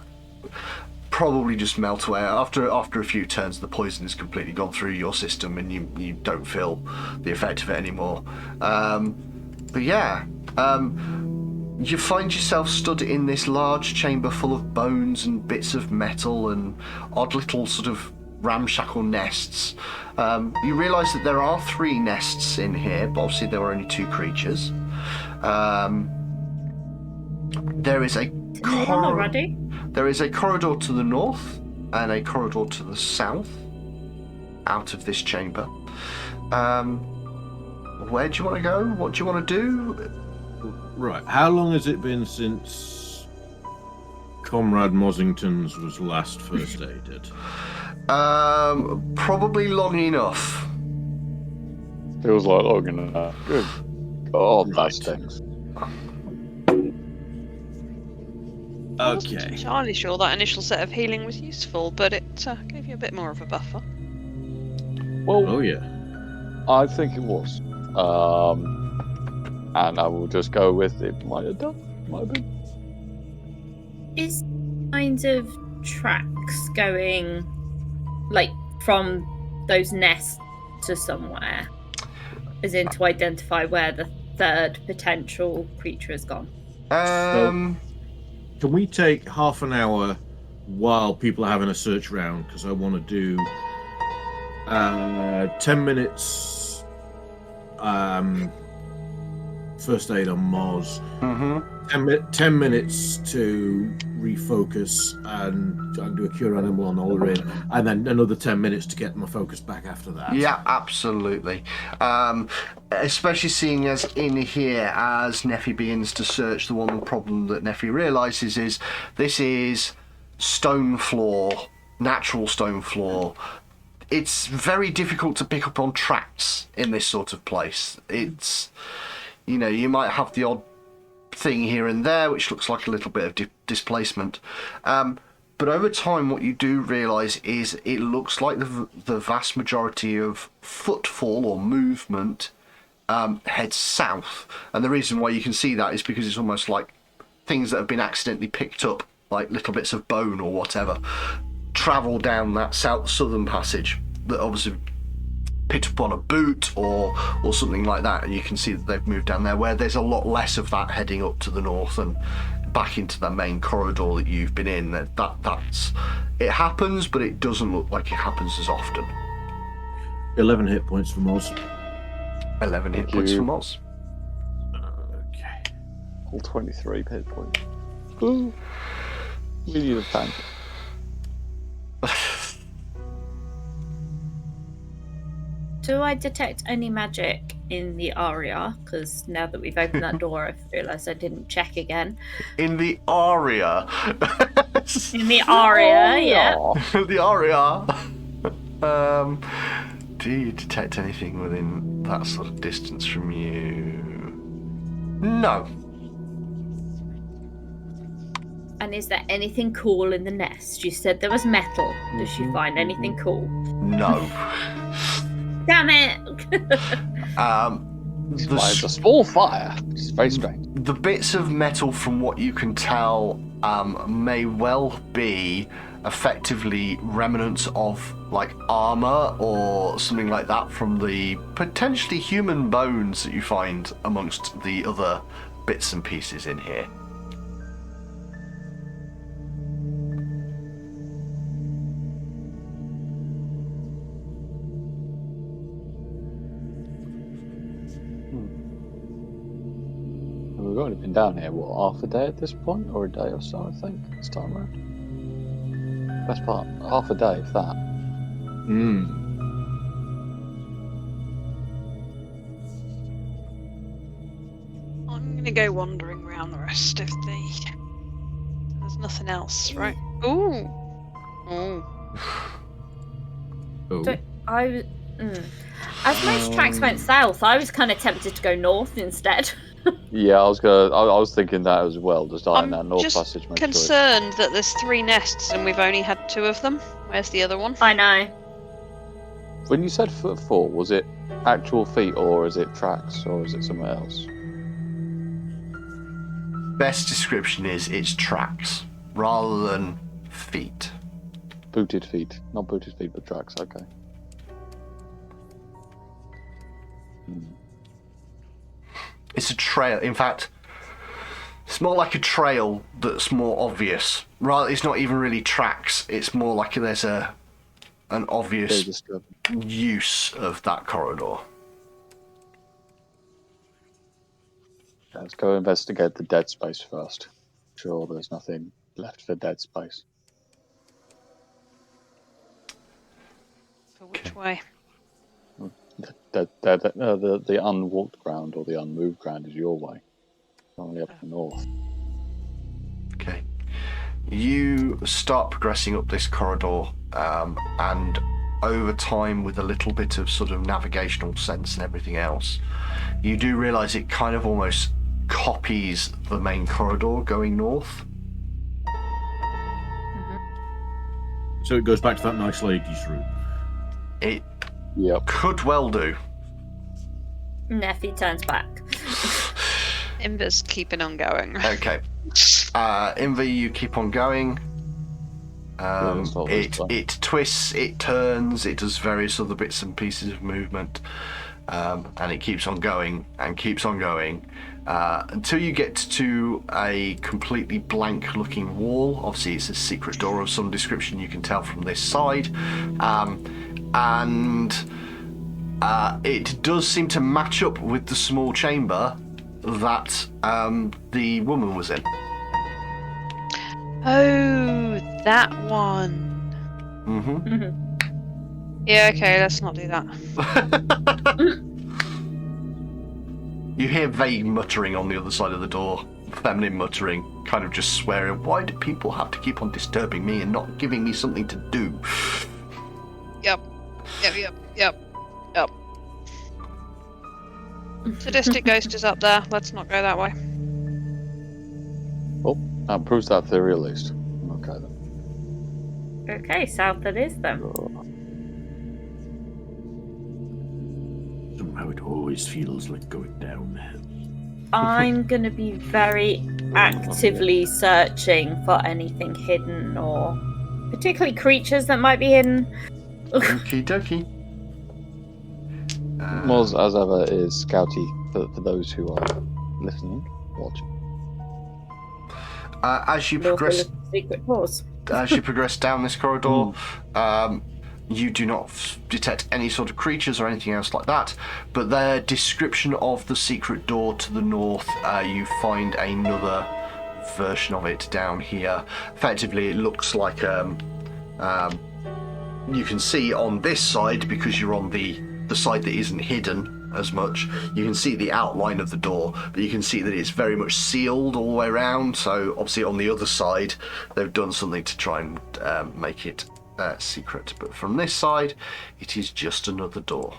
probably just melt away after a few turns. The poison is completely gone through your system, and you don't feel the effect of it anymore. But yeah, you find yourself stood in this large chamber full of bones and bits of metal and odd little sort of ramshackle nests. You realise that there are 3 nests in here, but obviously there were only 2 creatures. There is a Already? There is a corridor to the north and a corridor to the south out of this chamber. Where do you want to go? What do you want to do? Right. How long has it been since Comrade Mossington's was last first aided? Probably long enough. Feels like long enough. Good. God, that stinks. I wasn't Okay. entirely sure that initial set of healing was useful, but it gave you a bit more of a buffer. Well, Oh yeah. I think it was. And I will just go with it. Might have done. Might have been. Is kinds of tracks going like from those nests to somewhere, as in to identify where the third potential creature has gone? Can we take half an hour while people are having a search round? Because I want to do 10 minutes first aid on Moz. 10 minutes to refocus and do a cure animal on Ulrin, and then another 10 minutes to get my focus back after that. Yeah, absolutely. Especially seeing as in here, as Neffy begins to search, the one problem that Neffy realises is this is stone floor, natural stone floor. It's very difficult to pick up on tracks in this sort of place. It's, you know, you might have the odd thing here and there which looks like a little bit of displacement. But over time, what you do realise is it looks like the vast majority of footfall or movement heads south. And the reason why you can see that is because it's almost like things that have been accidentally picked up, like little bits of bone or whatever, travel down that southern passage that obviously picked up on a boot or something like that, and you can see that they've moved down there, where there's a lot less of that heading up to the north and back into the main corridor that you've been in. That's it happens, but it doesn't look like it happens as often. 11 hit points for Moz. 11 hit points for Moz. Okay. All 23 hit points. Ooh. We need a tank. Do I detect any magic in the aria? Because now that we've opened that door, I've realised I didn't check again. In the aria. In the aria, yeah. The aria. Do you detect anything within that sort of distance from you? No. And is there anything cool in the nest? You said there was metal. Does she find anything cool? No. Damn it! It's a small fire. It's very strange. The bits of metal, from what you can tell, may well be effectively remnants of like armor or something like that from the potentially human bones that you find amongst the other bits and pieces in here. We've only been down here, what, half a day at this point? Or a day or so, I think, this time around. Best part, half a day, if that. I'm gonna go wandering around the rest of the. There's nothing else, right? Ooh. Oh. Oh. As most tracks went south, I was kind of tempted to go north instead. Yeah, I was thinking that as well, just eyeing that I'm North just Passage. Make concerned that there's 3 nests and we've only had 2 of them. Where's the other one? I know. Sure. When you said footfall, was it actual feet, or is it tracks, or is it somewhere else? Best description is it's tracks rather than feet. Booted feet. Not booted feet, but tracks, okay. It's a trail. In fact, it's more like a trail that's more obvious. Rather, it's not even really tracks. It's more like there's an obvious use of that corridor. Let's go investigate the dead space first. Sure, there's nothing left for dead space. For which way? The unwalked ground or the unmoved ground is your way. Only up the north. Okay. You start progressing up this corridor, and over time, with a little bit of sort of navigational sense and everything else, you do realise it kind of almost copies the main corridor going north. So it goes back to that nice lady's room. It Yep. could well do. Neffy turns back. Inver's keeping on going. Okay. Inver, you keep on going. It twists, it turns, it does various other bits and pieces of movement, and it keeps on going and keeps on going until you get to a completely blank looking wall. Obviously it's a secret door of some description, you can tell from this side, and it does seem to match up with the small chamber that the woman was in. Oh, that one. Mm-hmm. Yeah, okay, let's not do that. You hear vague muttering on the other side of the door, feminine muttering, kind of just swearing, why do people have to keep on disturbing me and not giving me something to do? Yep. Sadistic ghost is up there. Let's not go that way. Oh, that proves that theory at least. Okay then. Okay, south it is then. Somehow it always feels like going downhill. I'm going to be very actively searching for anything hidden or particularly creatures that might be hidden. Okie dokie. Moz, as ever, is scouty for those who are listening, watching. As you progress, Secret doors. as you progress down this corridor, you do not detect any sort of creatures or anything else like that. But their description of the secret door to the north, you find another version of it down here. Effectively, it looks like you can see on this side, because you're on the side that isn't hidden as much, you can see the outline of the door, but you can see that it's very much sealed all the way around. So obviously on the other side they've done something to try and make it secret, but from this side it is just another door.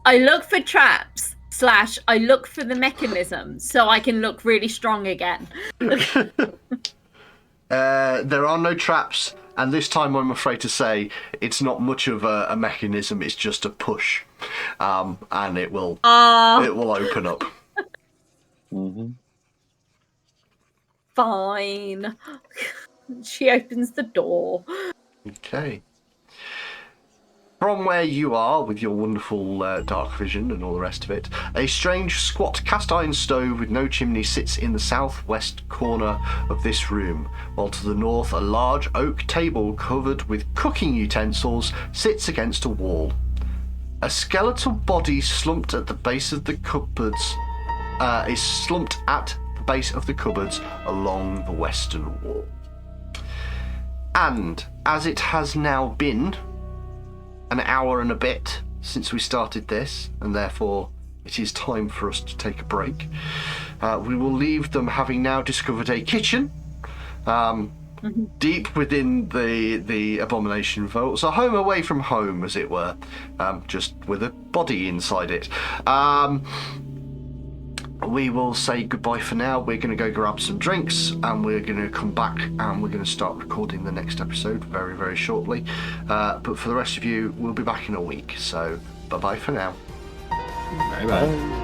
I look for traps / I look for the mechanism so I can look really strong again. There are no traps, and this time I'm afraid to say it's not much of a mechanism, it's just a push, and it will open up. Fine. She opens the door. Okay. From where you are, with your wonderful dark vision and all the rest of it, a strange squat cast iron stove with no chimney sits in the southwest corner of this room, while to the north a large oak table covered with cooking utensils sits against a wall. A skeletal body slumped at the base of the cupboards is slumped at the base of the cupboards along the western wall. And as it has now been an hour and a bit since we started this, and therefore it is time for us to take a break, we will leave them having now discovered a kitchen deep within the Abomination vaults, a home away from home, as it were, just with a body inside it. We will say goodbye for now. We're going to go grab some drinks, and we're going to come back and we're going to start recording the next episode very, very shortly. But for the rest of you, we'll be back in a week. So bye-bye for now. Bye bye.